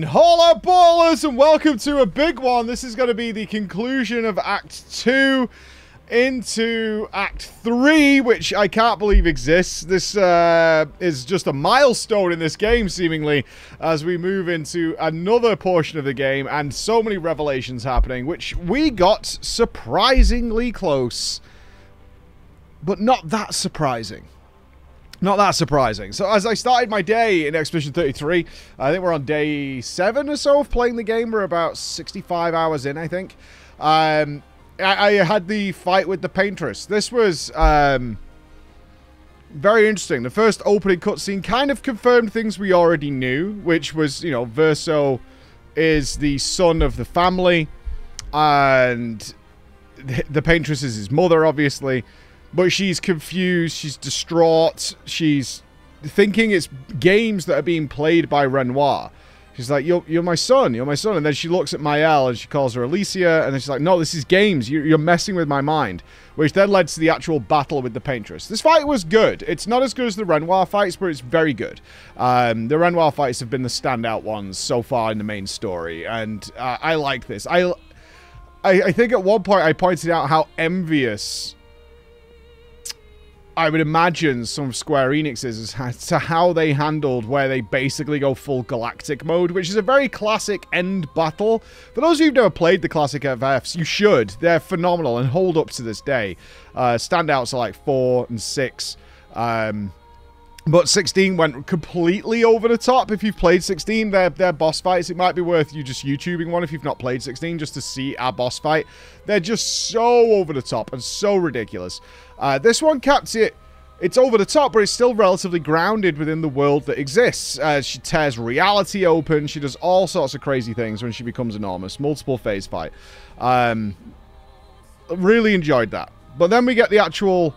Hola ballers, and welcome to a big one. This is going to be the conclusion of Act 2 into Act 3, which I can't believe exists. This is just a milestone in this game, seemingly, as we move into another portion of the game, and so many revelations happening, which we got surprisingly close, but not that surprising. Not that surprising. So as I started my day in Expedition 33, I think we're on day 7 or so of playing the game. We're about 65 hours in, I think. I had the fight with the Paintress. This was very interesting. The first opening cutscene kind of confirmed things we already knew, which was, you know, Verso is the son of the family, and the Paintress is his mother, obviously. But she's confused, she's distraught, she's thinking it's games that are being played by Renoir. She's like, you're my son, you're my son. And then she looks at Maëlle and she calls her Alicia, and then she's like, no, this is games, you're messing with my mind. Which then led to the actual battle with the Paintress. This fight was good. It's not as good as the Renoir fights, but it's very good. The Renoir fights have been the standout ones so far in the main story, and I like this. I think at one point I pointed out how envious I would imagine some of Square Enix's as to how they handled where they basically go full galactic mode, which is a very classic end battle. For those of you who've never played the classic FFs, you should. They're phenomenal and hold up to this day. Standouts are like 4 and 6. But 16 went completely over the top. If you've played 16, they're boss fights. It might be worth you just YouTubing one if you've not played 16, just to see our boss fight. They're just so over the top and so ridiculous. This one kept it... It's over the top, but it's still relatively grounded within the world that exists. She tears reality open. She does all sorts of crazy things when she becomes enormous. Multiple phase fight. Really enjoyed that. But then we get the actual...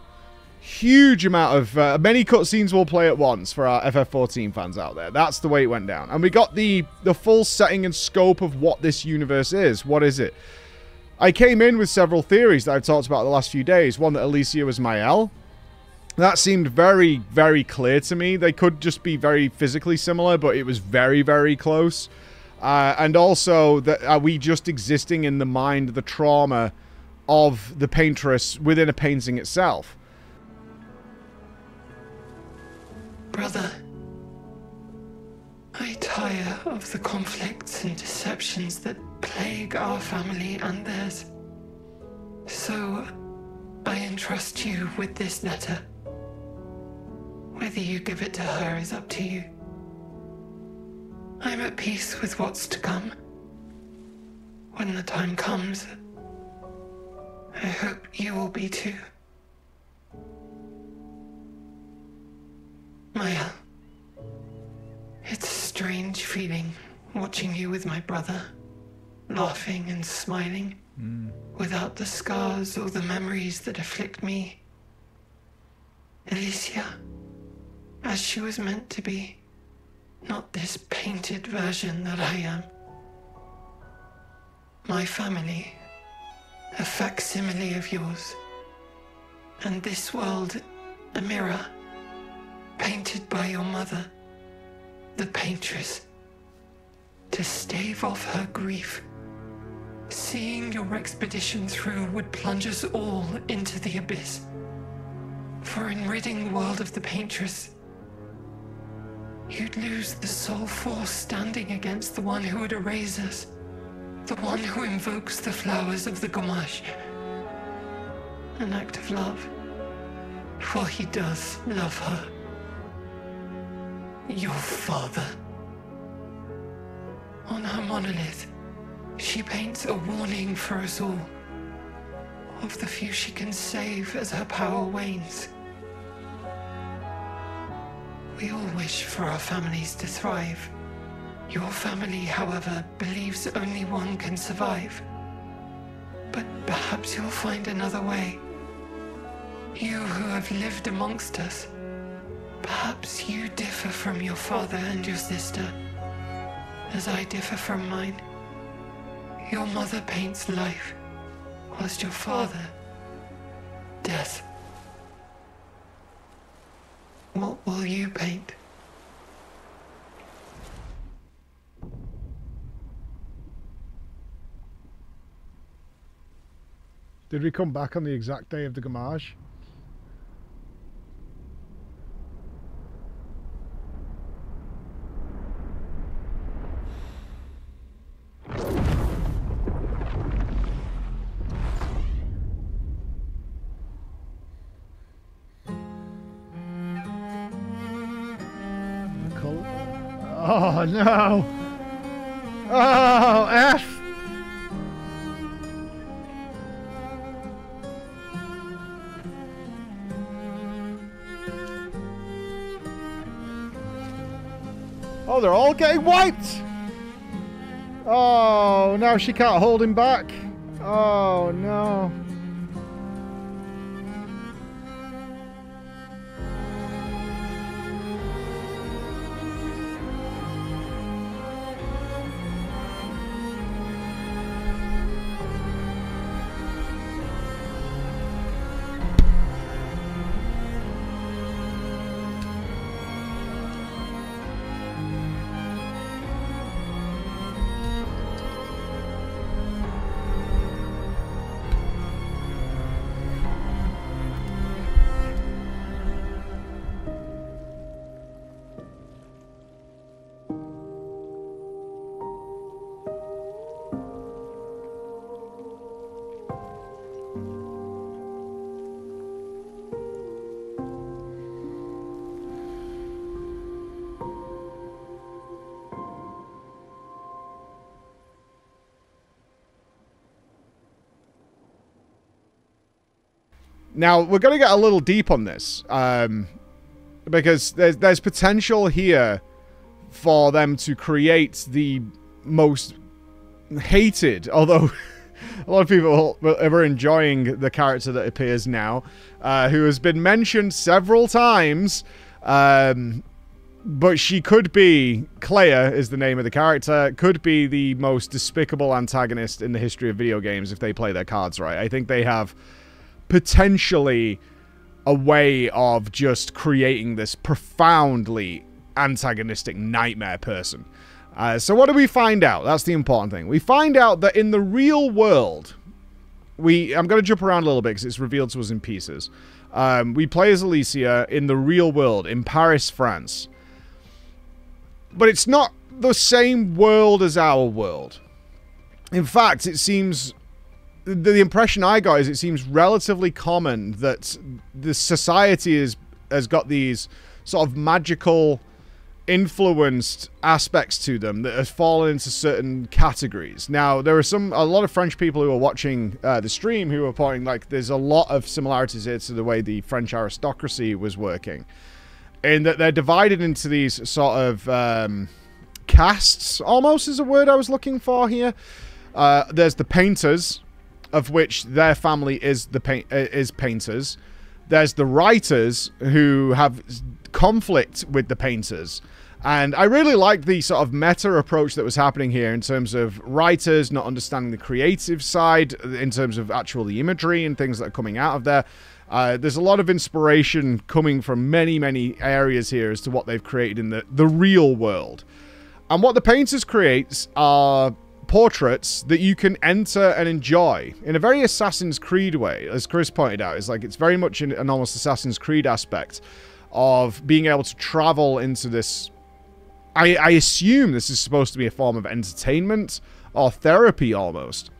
huge amount of many cutscenes we'll play at once for our FF14 fans out there. That's the way it went down. And we got the full setting and scope of what this universe is. What is it? I came in with several theories that I've talked about the last few days. One, that Alicia was Maëlle. That seemed very, very clear to me. They could just be very physically similar, but it was very, very close. And also, that are we just existing in the mind, the trauma of the Paintress within a painting itself? Brother, I tire of the conflicts and deceptions that plague our family and theirs. So, I entrust you with this letter. Whether you give it to her is up to you. I'm at peace with what's to come. When the time comes, I hope you will be too. Maëlle, it's a strange feeling watching you with my brother, laughing and smiling, without the scars or the memories that afflict me. Alicia, as she was meant to be, not this painted version that I am. My family, a facsimile of yours, and this world, a mirror, painted by your mother, the Paintress, to stave off her grief. Seeing your expedition through would plunge us all into the abyss. For in ridding the world of the Paintress, you'd lose the sole force standing against the one who would erase us, the one who invokes the flowers of the Gamache. An act of love, for he does love her. Your father. On her monolith, she paints a warning for us all, of the few she can save as her power wanes. We all wish for our families to thrive. Your family, however, believes only one can survive. But perhaps you'll find another way. You who have lived amongst us, perhaps you differ from your father and your sister, as I differ from mine. Your mother paints life, whilst your father, death. What will you paint? Did we come back on the exact day of the Gamage? Oh no! Oh, F! Oh, they're all getting wiped! Oh, now she can't hold him back. Oh no. Now, we're going to get a little deep on this, because there's potential here for them to create the most hated, although a lot of people are enjoying the character that appears now, who has been mentioned several times, but she could be, Claire is the name of the character, could be the most despicable antagonist in the history of video games if they play their cards right. I think they have potentially a way of just creating this profoundly antagonistic nightmare person. So what do we find out? That's the important thing. We find out that in the real world, I'm going to jump around a little bit because it's revealed to us in pieces. We play as Alicia in the real world, in Paris, France. But it's not the same world as our world. In fact, it seems... The impression I got is it seems relatively common that the society has got these sort of magical influenced aspects to them that have fallen into certain categories. Now, there are a lot of French people who are watching the stream who are pointing like there's a lot of similarities here to the way the French aristocracy was working, in that they're divided into these sort of castes, almost is a word I was looking for here. There's the painters, of which their family is painters. There's the writers who have conflict with the painters. And I really like the sort of meta approach that was happening here in terms of writers not understanding the creative side, in terms of actual the imagery and things that are coming out of there. There's a lot of inspiration coming from many, many areas here as to what they've created in the real world. And what the painters create are portraits that you can enter and enjoy in a very Assassin's Creed way, as Chris pointed out. It's very much an almost Assassin's Creed aspect of being able to travel into this. I assume this is supposed to be a form of entertainment or therapy almost,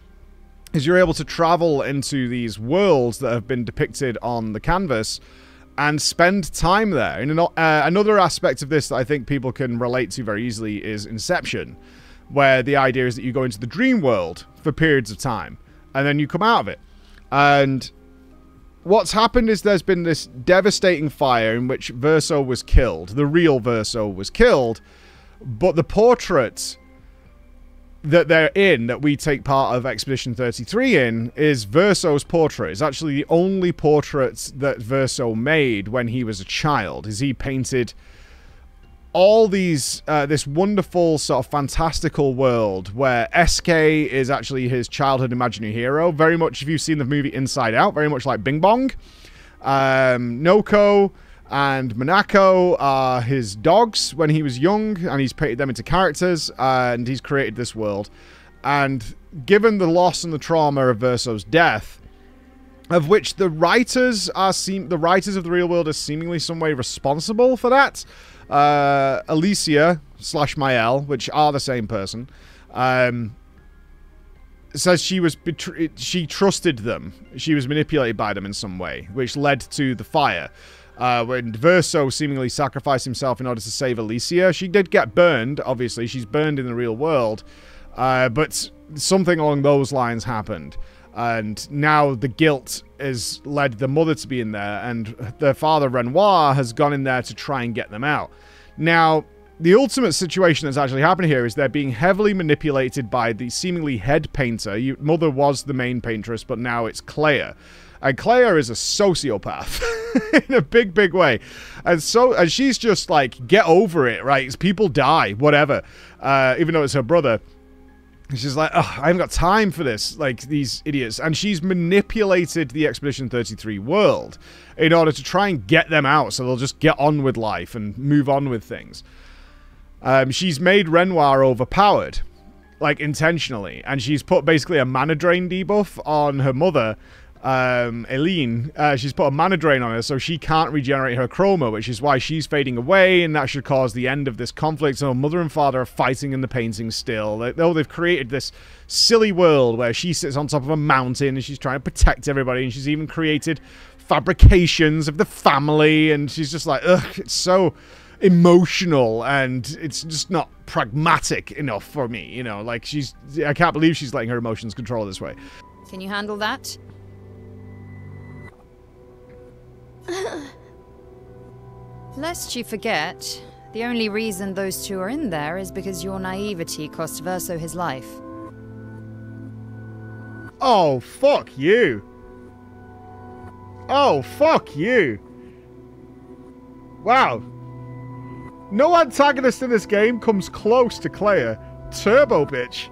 as you're able to travel into these worlds that have been depicted on the canvas and spend time there. And another aspect of this that I think people can relate to very easily is Inception, where the idea is that you go into the dream world for periods of time, and then you come out of it. And what's happened is there's been this devastating fire in which Verso was killed. The real Verso was killed, but the portrait that they're in, that we take part of Expedition 33 in, is Verso's portrait. It's actually the only portrait that Verso made when he was a child, is he painted all these, this wonderful sort of fantastical world where SK is actually his childhood imaginary hero. Very much, if you've seen the movie Inside Out, very much like Bing Bong. Noko and Monako are his dogs when he was young, and he's painted them into characters, and he's created this world. And given the loss and the trauma of Verso's death, of which the writers of the real world are seemingly some way responsible for that. Alicia / Mael, which are the same person, says she trusted them. She was manipulated by them in some way, which led to the fire. When Verso seemingly sacrificed himself in order to save Alicia, she did get burned. Obviously, she's burned in the real world, but something along those lines happened. And now the guilt has led the mother to be in there, and their father, Renoir, has gone in there to try and get them out. Now, the ultimate situation that's actually happening here is they're being heavily manipulated by the seemingly head painter. Mother was the main paintress, but now it's Clea. And Clea is a sociopath in a big, big way. And she's just like, get over it, right? People die, whatever. Even though it's her brother. She's like, oh, I haven't got time for this, like, these idiots. And she's manipulated the Expedition 33 world in order to try and get them out so they'll just get on with life and move on with things. She's made Renoir overpowered, like, intentionally. And she's put basically a mana drain debuff on her mother, Eileen. She's put a mana drain on her so she can't regenerate her chroma, which is why she's fading away, and that should cause the end of this conflict. So mother and father are fighting in the painting still. They've created this silly world where she sits on top of a mountain and she's trying to protect everybody, and she's even created fabrications of the family, and she's just like, ugh, it's so emotional and it's just not pragmatic enough for me, you know, like I can't believe she's letting her emotions control this way. Can you handle that? Lest you forget, the only reason those two are in there is because your naivety cost Verso his life. Oh, fuck you. Oh, fuck you. Wow. No antagonist in this game comes close to Clea. Turbo bitch.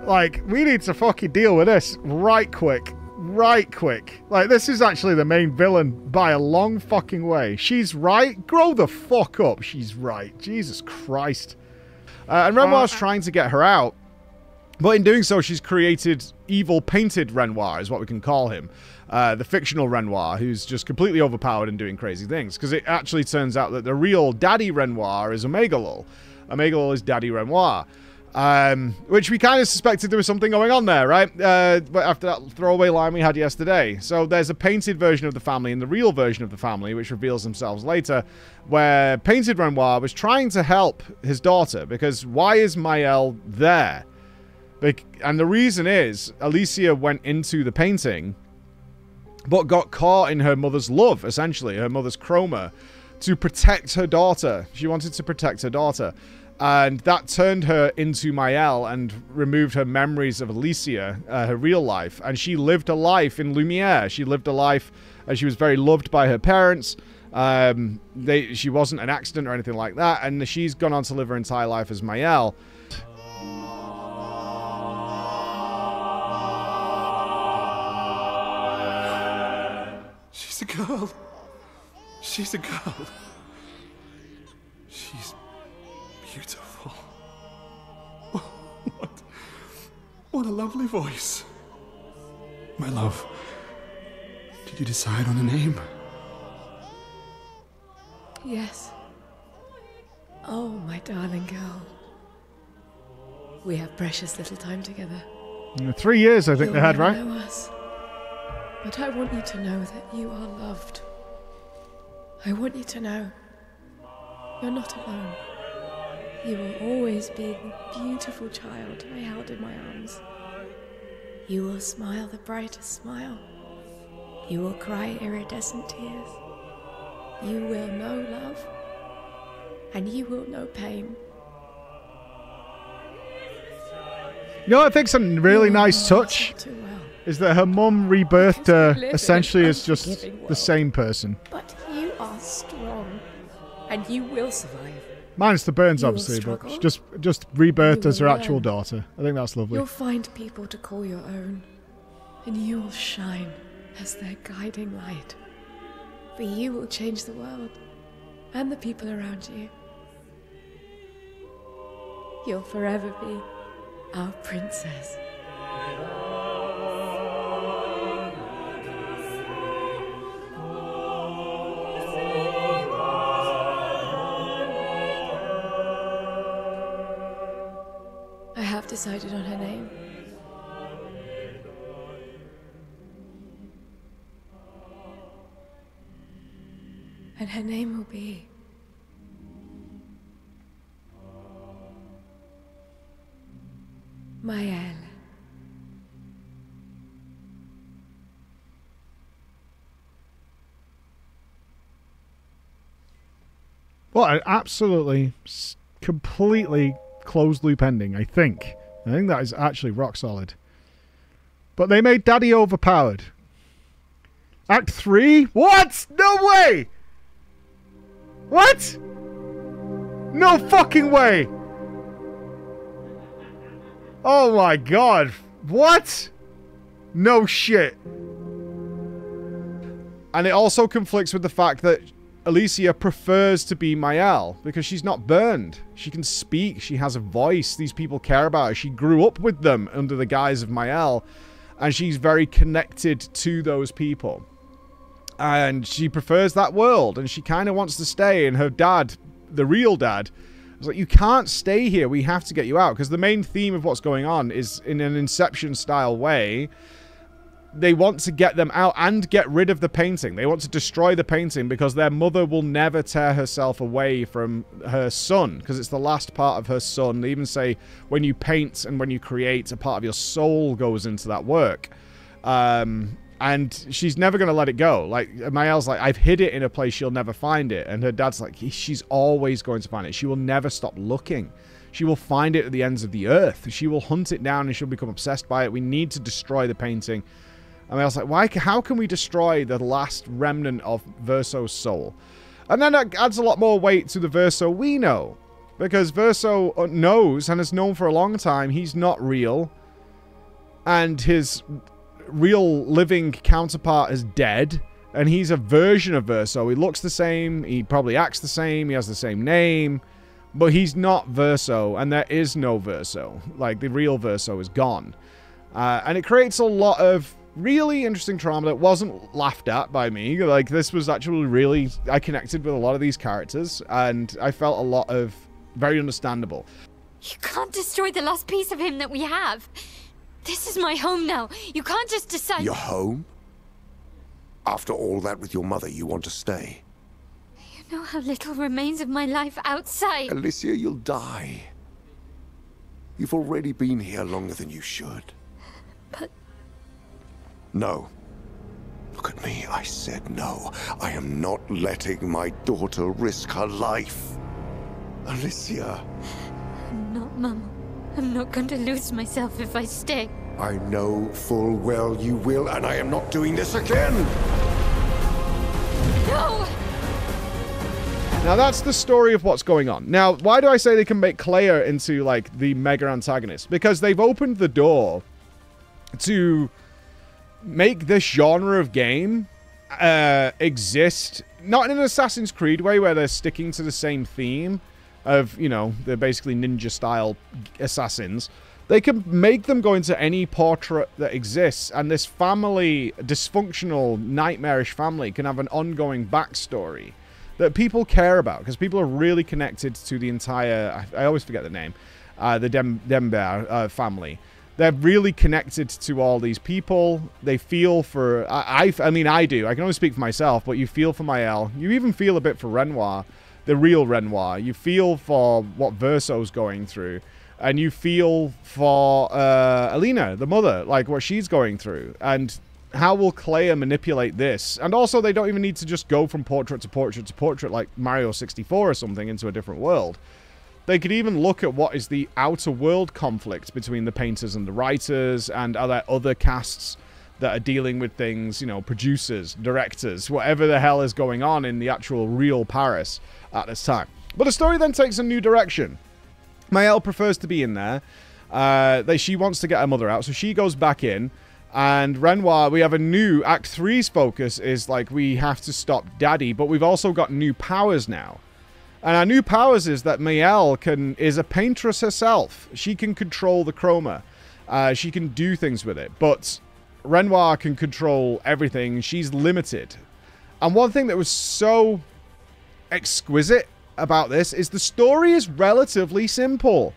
Like, we need to fucking deal with this right quick. Right quick. Like, this is actually the main villain by a long fucking way. She's right. Grow the fuck up. She's right. Jesus Christ. And Renoir's trying to get her out. But in doing so, she's created evil painted Renoir, is what we can call him. The fictional Renoir, who's just completely overpowered and doing crazy things. Because it actually turns out that the real Daddy Renoir is Omegalul. Omegalul is Daddy Renoir. Which we kind of suspected there was something going on there, right? But after that throwaway line we had yesterday. So there's a painted version of the family and the real version of the family, which reveals themselves later, where painted Renoir was trying to help his daughter, because why is Mael there? And the reason is, Alicia went into the painting, but got caught in her mother's love, essentially, her mother's chroma, to protect her daughter. She wanted to protect her daughter. And that turned her into Mael and removed her memories of Alicia, her real life. And she lived a life in Lumiere. She lived a life, and she was very loved by her parents. She wasn't an accident or anything like that. And she's gone on to live her entire life as Mael. She's a girl. She's a girl. She's beautiful. What a lovely voice. My love, did you decide on a name? Yes. Oh, my darling girl. We have precious little time together. 3 years, I think they had, right? Know us. But I want you to know that you are loved. I want you to know you're not alone. You will always be the beautiful child I held in my arms. You will smile the brightest smile. You will cry iridescent tears. You will know love, and you will know pain. You know, I think's a really nice touch is that her mum rebirthed her essentially as just the same person. But you are strong, and you will survive. Minus the burns, obviously, but she just rebirthed as her actual daughter. I think that's lovely. You'll find people to call your own, and you will shine as their guiding light. For you will change the world, and the people around you. You'll forever be our princess. I have decided on her name. And her name will be... Mael. Well, absolutely, completely closed loop ending, I think. I think that is actually rock solid. But they made Daddy overpowered. Act 3? What? No way! What? No fucking way! Oh my god. What? No shit. And it also conflicts with the fact that Alicia prefers to be Mael because she's not burned. She can speak. She has a voice. These people care about her. She grew up with them under the guise of Mael, and she's very connected to those people. And she prefers that world, and she kind of wants to stay. And her dad, the real dad, was like, you can't stay here. We have to get you out. Because the main theme of what's going on is, in an Inception-style way, they want to get them out and get rid of the painting. They want to destroy the painting because their mother will never tear herself away from her son, because it's the last part of her son. They even say when you paint and when you create, a part of your soul goes into that work. And she's never going to let it go. Like, Mael's like, I've hid it in a place she'll never find it. And her dad's like, she's always going to find it. She will never stop looking. She will find it at the ends of the earth. She will hunt it down and she'll become obsessed by it. We need to destroy the painting. And Mael's like, how can we destroy the last remnant of Verso's soul? And then it adds a lot more weight to the Verso we know. Because Verso knows, and has known for a long time, he's not real. And his real living counterpart is dead, and he's a version of Verso. He looks the same, he probably acts the same, he has the same name, but he's not Verso, and there is no Verso. Like, the real Verso is gone. And it creates a lot of really interesting trauma that wasn't laughed at by me. Like, this was actually really... I connected with a lot of these characters, and I felt a lot of very understandable. You can't destroy the last piece of him that we have. This is my home now. You can't just decide... Your home? After all that with your mother, you want to stay? You know how little remains of my life outside. Alicia, you'll die. You've already been here longer than you should. But... No. Look at me. I said no. I am not letting my daughter risk her life. Alicia. I'm not, Mama. I'm not going to lose myself if I stay. I know full well you will, and I am not doing this again! No! Now that's the story of what's going on. Now, why do I say they can make Clea into, like, the mega antagonist? Because they've opened the door to make this genre of game exist, not in an Assassin's Creed way where they're sticking to the same theme of, you know, they're basically ninja-style assassins. They can make them go into any portrait that exists, and this family, dysfunctional, nightmarish family, can have an ongoing backstory that people care about, because people are really connected to the entire... I always forget the name. The Dember family. They're really connected to all these people. They feel for... I mean, I do. I can only speak for myself, but you feel for Mael. You even feel a bit for Renoir. The real Renoir. You feel for what Verso's going through. And you feel for Alina, the mother, like what she's going through. And how will Clea manipulate this? And also, they don't even need to just go from portrait to portrait to portrait like Mario 64 or something into a different world. They could even look at what is the outer world conflict between the painters and the writers, and are there other casts that are dealing with things, you know, producers, directors, whatever the hell is going on in the actual real Paris at this time. But the story then takes a new direction. Mael prefers to be in there. She wants to get her mother out, so she goes back in. And Renoir, we have a new... Act 3's focus is, like, we have to stop Daddy, but we've also got new powers now. And our new powers is that Mael is a paintress herself. She can control the chroma. She can do things with it. But Renoir can control everything. She's limited. And one thing that was so exquisite about this is the story is relatively simple.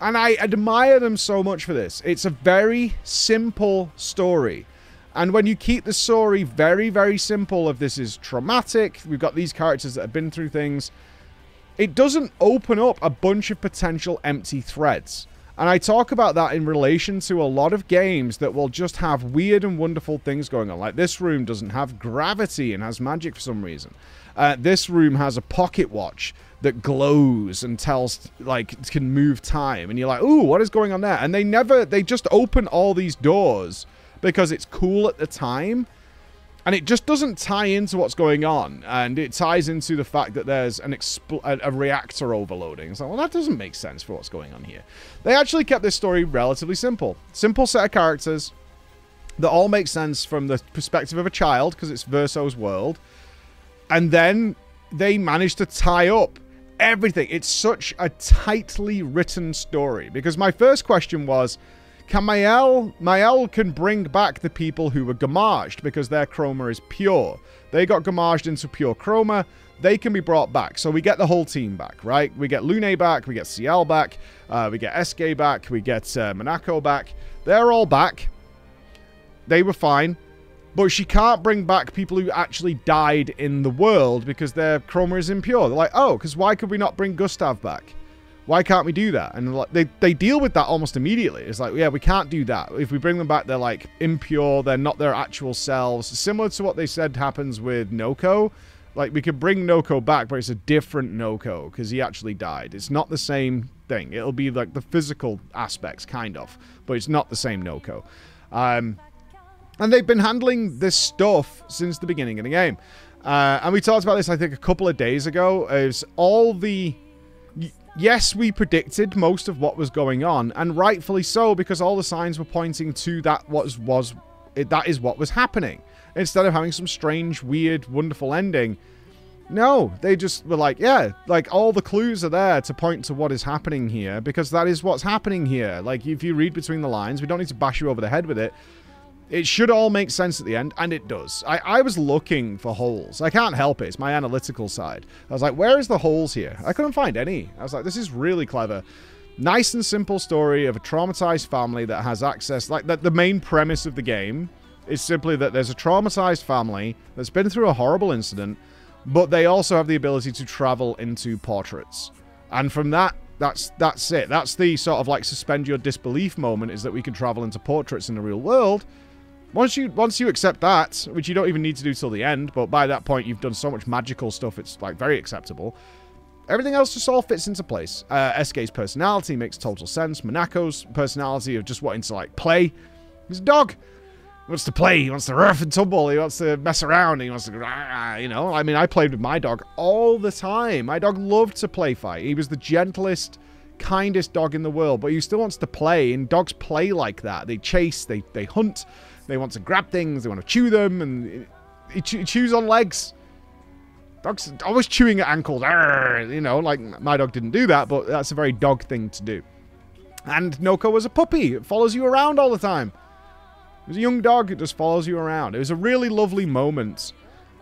And I admire them so much for this. It's a very simple story. And when you keep the story very, very simple of this is traumatic, we've got these characters that have been through things, it doesn't open up a bunch of potential empty threads. And I talk about that in relation to a lot of games that will just have weird and wonderful things going on. Like this room doesn't have gravity and has magic for some reason. This room has a pocket watch that glows and tells, like, can move time. And you're like, ooh, what is going on there? And they just open all these doors because it's cool at the time. And it just doesn't tie into what's going on. And it ties into the fact that there's a reactor overloading. It's like, well, that doesn't make sense for what's going on here. They actually kept this story relatively simple. Simple set of characters that all make sense from the perspective of a child because it's Verso's world. And then they managed to tie up everything. It's such a tightly written story. Because my first question was, can Mael can bring back the people who were gamaged because their chroma is pure. They got gamaged into pure chroma. They can be brought back. So we get the whole team back, right? We get Lune back. We get Ciel back. We get SK back. We get Monaco back. They're all back. They were fine. But she can't bring back people who actually died in the world because their chroma is impure. They're like, oh, because why could we not bring Gustav back? Why can't we do that? And like, they deal with that almost immediately. It's like, yeah, we can't do that. If we bring them back, they're like impure. They're not their actual selves. Similar to what they said happens with Noko. Like, we could bring Noko back, but it's a different Noko because he actually died. It's not the same thing. It'll be like the physical aspects, kind of. But it's not the same Noko. And they've been handling this stuff since the beginning of the game. And we talked about this, I think, a couple of days ago. Is all the... Yes, we predicted most of what was going on, and rightfully so, because all the signs were pointing to that is what was happening. Instead of having some strange, weird, wonderful ending, no, they just were like, yeah, like all the clues are there to point to what is happening here, because that is what's happening here. Like, if you read between the lines, we don't need to bash you over the head with it. It should all make sense at the end, and it does. I was looking for holes. I can't help it. It's my analytical side. I was like, where is the holes here? I couldn't find any. I was like, this is really clever. Nice and simple story of a traumatized family that has access. Like, the main premise of the game is simply that there's a traumatized family that's been through a horrible incident, but they also have the ability to travel into portraits. And from that, that's it. That's the sort of like suspend your disbelief moment, is that we can travel into portraits in the real world. Once you accept that, which you don't even need to do till the end, but by that point you've done so much magical stuff, it's like very acceptable. Everything else just all fits into place. SK's personality makes total sense. Monaco's personality of just wanting to like play. He's a dog. He wants to play. He wants to rough and tumble. He wants to mess around. He wants to, you know. I mean, I played with my dog all the time. My dog loved to play fight. He was the gentlest, kindest dog in the world, but he still wants to play, and dogs play like that. They chase, they hunt. They want to grab things, they want to chew them, and he chews on legs. Dogs always chewing at ankles. Arr, you know, like, my dog didn't do that, but that's a very dog thing to do. And Noko was a puppy. It follows you around all the time. It was a young dog. It just follows you around. It was a really lovely moment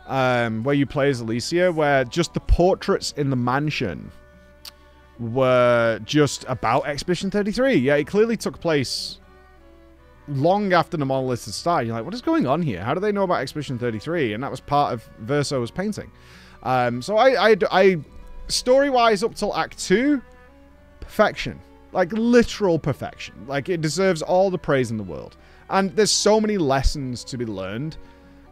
where you play as Alicia, where just the portraits in the mansion were just about Expedition 33. Yeah, it clearly took place long after the monolith had started. You're like, what is going on here? How do they know about Expedition 33? And that was part of Verso's painting. So I story-wise, up till Act 2, perfection. Like, literal perfection. Like, it deserves all the praise in the world. And there's so many lessons to be learned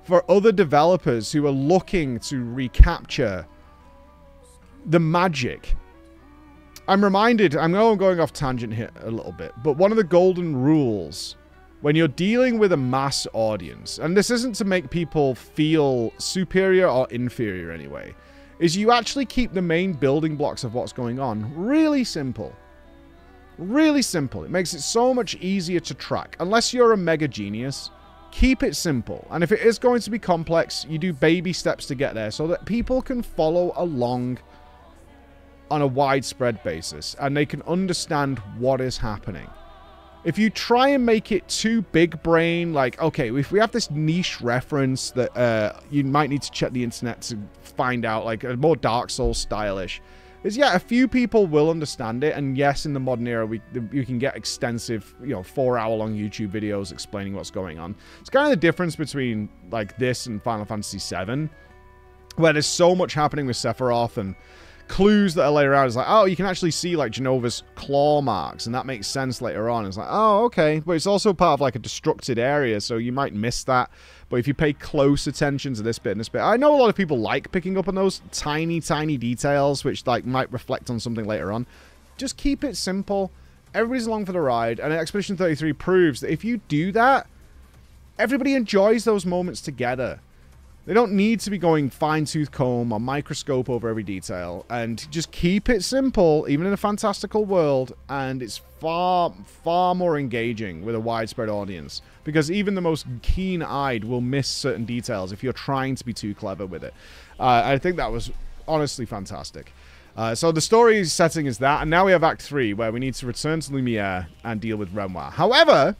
for other developers who are looking to recapture the magic. I'm reminded, I know I'm going off tangent here a little bit, but one of the golden rules when you're dealing with a mass audience, and this isn't to make people feel superior or inferior anyway, is you actually keep the main building blocks of what's going on really simple. Really simple. It makes it so much easier to track. Unless you're a mega genius, keep it simple. And if it is going to be complex, you do baby steps to get there so that people can follow along on a widespread basis and they can understand what is happening. If you try and make it too big brain, like, okay, if we have this niche reference that you might need to check the internet to find out, like a more Dark Souls stylish, is, yeah, a few people will understand it, and yes, in the modern era, you can get extensive, 4-hour-long YouTube videos explaining what's going on. It's kind of the difference between, like, this and Final Fantasy VII, where there's so much happening with Sephiroth, and clues that are later out. It's like, oh, you can actually see, like, Genova's claw marks, and that makes sense later on. It's like, oh, okay, but it's also part of, like, a destructed area, so you might miss that. But if you pay close attention to this bit and this bit, I know a lot of people like picking up on those tiny, tiny details, which, like, might reflect on something later on. Just keep it simple. Everybody's along for the ride, and Expedition 33 proves that if you do that, everybody enjoys those moments together. They don't need to be going fine-tooth comb or microscope over every detail, and just keep it simple, even in a fantastical world, and it's far, far more engaging with a widespread audience, because even the most keen-eyed will miss certain details if you're trying to be too clever with it. I think that was honestly fantastic. So the story setting is that, and now we have Act 3, where we need to return to Lumiere and deal with Renoir. However,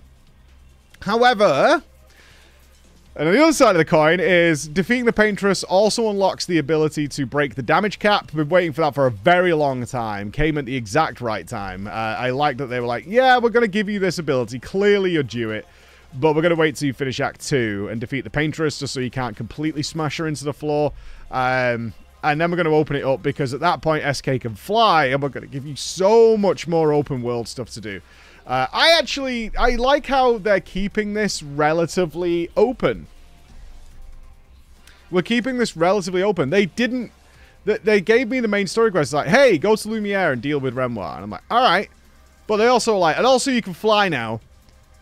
and on the other side of the coin is defeating the Paintress also unlocks the ability to break the damage cap. Been waiting for that for a very long time. Came at the exact right time. I like that they were like, yeah, we're going to give you this ability. Clearly you're due it. But we're going to wait till you finish Act 2 and defeat the Paintress just so you can't completely smash her into the floor. And then we're going to open it up because at that point SK can fly and we're going to give you so much more open world stuff to do. I like how they're keeping this relatively open. We're keeping this relatively open. They didn't... They gave me the main story quest. Like, hey, go to Lumiere and deal with Renoir. And I'm like, alright. But they also like... And also you can fly now.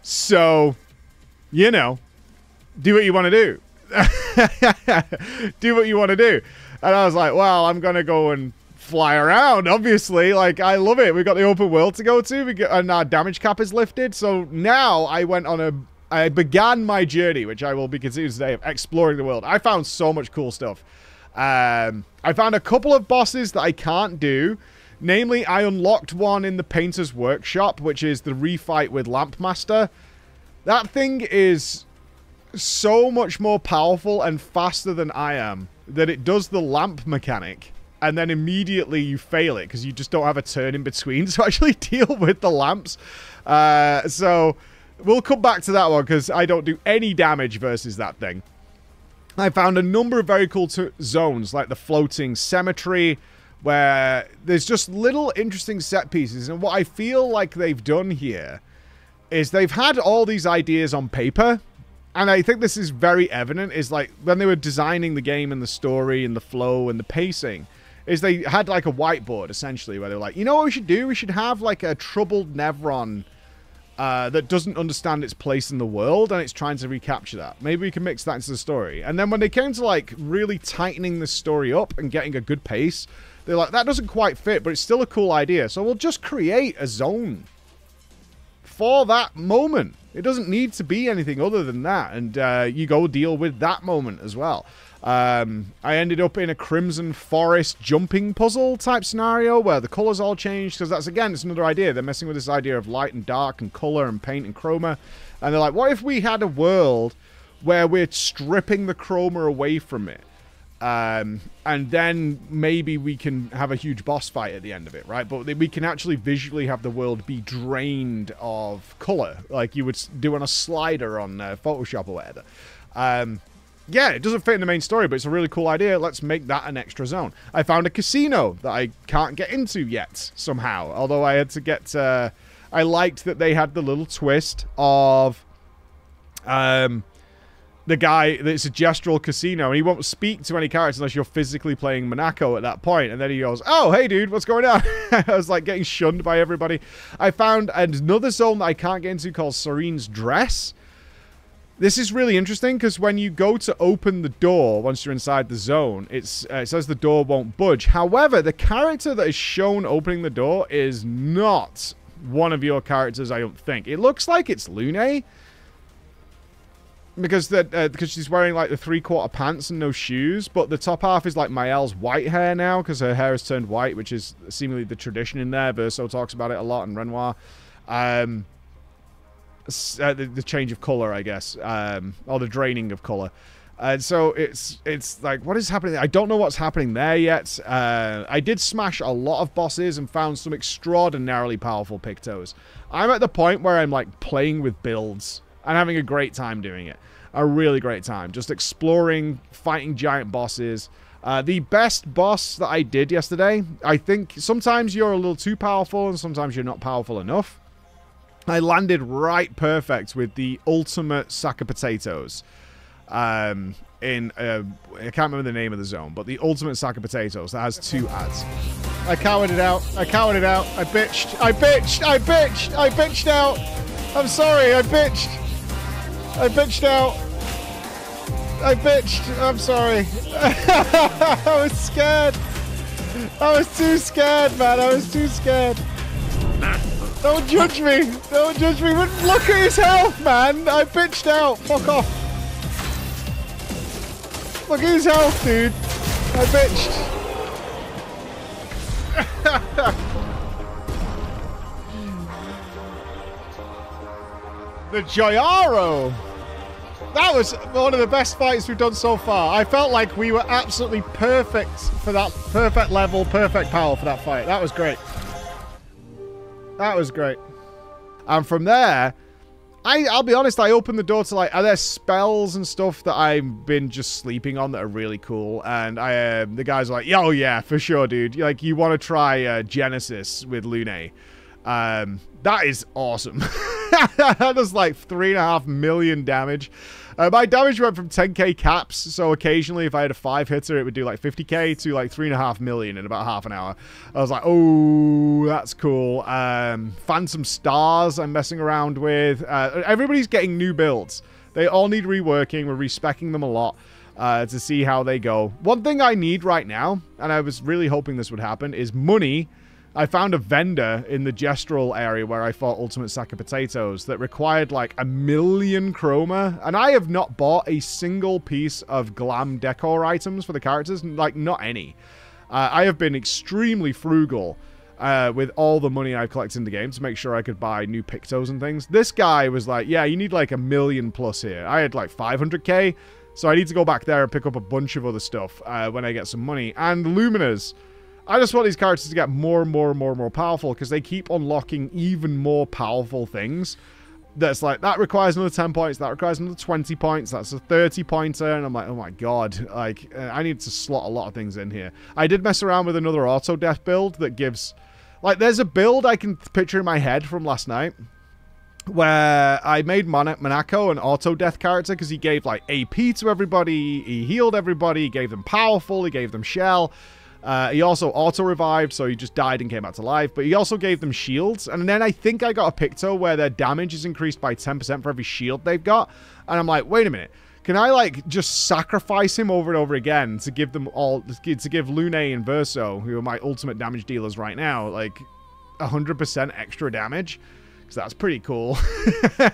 So, do what you want to do. Do what you want to do. And I was like, well, I'm going to go and fly around, obviously. Like, I love it. We've got the open world to go to, and our damage cap is lifted. So now I began my journey, which I will be continuing today, of exploring the world. I found so much cool stuff. I found a couple of bosses that I can't do. Namely, I unlocked one in the Painter's Workshop, which is the refight with Lampmaster. That thing is so much more powerful and faster than I am, that it does the lamp mechanic. And then immediately you fail it because you just don't have a turn in between to actually deal with the lamps. So we'll come back to that one because I don't do any damage versus that thing. I found a number of very cool zones, like the floating cemetery, where there's just little interesting set pieces. And what I feel like they've done here is they've had all these ideas on paper. And I think this is very evident, is like when they were designing the game and the story and the flow and the pacing, is they had like a whiteboard, essentially, where they were like, you know what we should do? We should have like a troubled Nevron that doesn't understand its place in the world, and it's trying to recapture that. Maybe we can mix that into the story. And then when they came to like really tightening the story up and getting a good pace, they're like, that doesn't quite fit, but it's still a cool idea. So we'll just create a zone for that moment. It doesn't need to be anything other than that. And you go deal with that moment as well. I ended up in a Crimson Forest jumping puzzle type scenario where the colors all changed, because that's, again, it's another idea. They're messing with this idea of light and dark and color and paint and chroma. And they're like, what if we had a world where we're stripping the chroma away from it? And then maybe we can have a huge boss fight at the end of it, right? But we can actually visually have the world be drained of color, like you would do on a slider on Photoshop or whatever. Yeah, it doesn't fit in the main story, but it's a really cool idea. Let's make that an extra zone. I found a casino that I can't get into yet, somehow. Although I had to get... I liked that they had the little twist of... the guy, it's a gestural casino, and he won't speak to any characters unless you're physically playing Monaco at that point. And then he goes, oh, hey, dude, what's going on? I was, like, getting shunned by everybody. I found another zone that I can't get into called Serene's Dress. This is really interesting because when you go to open the door, once you're inside the zone, it says the door won't budge. However, the character that is shown opening the door is not one of your characters, I don't think. It looks like it's Lune, because she's wearing like the 3/4 pants and no shoes, but the top half is like Mael's white hair now because her hair has turned white, which is seemingly the tradition in there. Verso talks about it a lot in Renoir. The change of color, I guess, or the draining of color. And so it's like, what is happening? I don't know what's happening there yet. I did smash a lot of bosses and found some extraordinarily powerful Pictos. I'm at the point where I'm like playing with builds and having a great time doing it. A really great time. Just exploring, fighting giant bosses. The best boss that I did yesterday, I think sometimes you're a little too powerful and sometimes you're not powerful enough. I landed right perfect with the ultimate sack of potatoes. I can't remember the name of the zone, but the ultimate sack of potatoes that has 2 ads. I cowered it out. I bitched out. I'm sorry, I bitched out. I'm sorry. I was scared. I was too scared, man. I was too scared. Don't judge me. Don't judge me. Look at his health, man. I bitched out. Fuck off. Look at his health, dude. I bitched. The Joyaro. That was one of the best fights we've done so far. I felt like we were absolutely perfect for that, perfect level, perfect power for that fight. That was great. That was great. And from there, I'll be honest, I opened the door to like, are there spells and stuff that I've been just sleeping on that are really cool? And the guys are like, oh yeah, for sure, dude. Like, you want to try Genesis with Lune. That is awesome. That does like 3.5 million damage. My damage went from 10k caps, so occasionally if I had a 5-hitter, it would do like 50k to like 3.5 million in about half an hour. I was like, oh, that's cool. Phantom Stars I'm messing around with. Everybody's getting new builds. They all need reworking. We're respeccing them a lot to see how they go. One thing I need right now, and I was really hoping this would happen, is money. I found a vendor in the Gestural area where I fought Ultimate Sack of Potatoes that required like 1 million chroma. And I have not bought a single piece of glam decor items for the characters. Like, not any. I have been extremely frugal with all the money I've collected in the game to make sure I could buy new Pictos and things. This guy was like, yeah, you need like 1 million plus here. I had like 500k. So I need to go back there and pick up a bunch of other stuff when I get some money. And Luminas. I just want these characters to get more and more and more and more powerful because they keep unlocking even more powerful things. That's like, that requires another 10 points, that requires another 20 points, that's a 30-pointer, and I'm like, oh my god, like, I need to slot a lot of things in here. I did mess around with another auto-death build that gives, like, there's a build I can picture in my head from last night where I made Monaco an auto-death character because he gave, like, AP to everybody, he healed everybody, he gave them powerful, he gave them shell. He also auto-revived, so he just died and came back to life. But he also gave them shields. And then I think I got a Picto where their damage is increased by 10% for every shield they've got. And I'm like, wait a minute. Can I, like, just sacrifice him over and over again to give them all... to give Lune and Verso, who are my ultimate damage dealers right now, like, 100% extra damage? Because that's pretty cool.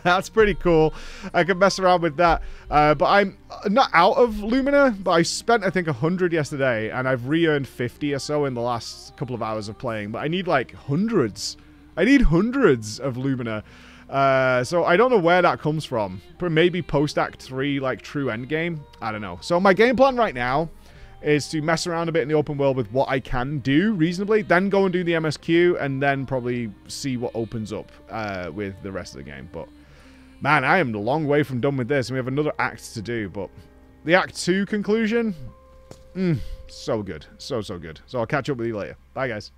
That's pretty cool. I can mess around with that. But I'm not out of Lumina, but I spent, I think, 100 yesterday, and I've re-earned 50 or so in the last couple of hours of playing. But I need, like, hundreds. I need hundreds of Lumina. So I don't know where that comes from. Maybe post-Act 3, like, true endgame. I don't know. So my game plan right now is to mess around a bit in the open world with what I can do reasonably, then go and do the MSQ, and then probably see what opens up with the rest of the game. But, man, I am a long way from done with this, and we have another act to do. But the Act 2 conclusion, so good. So good. So I'll catch up with you later. Bye, guys.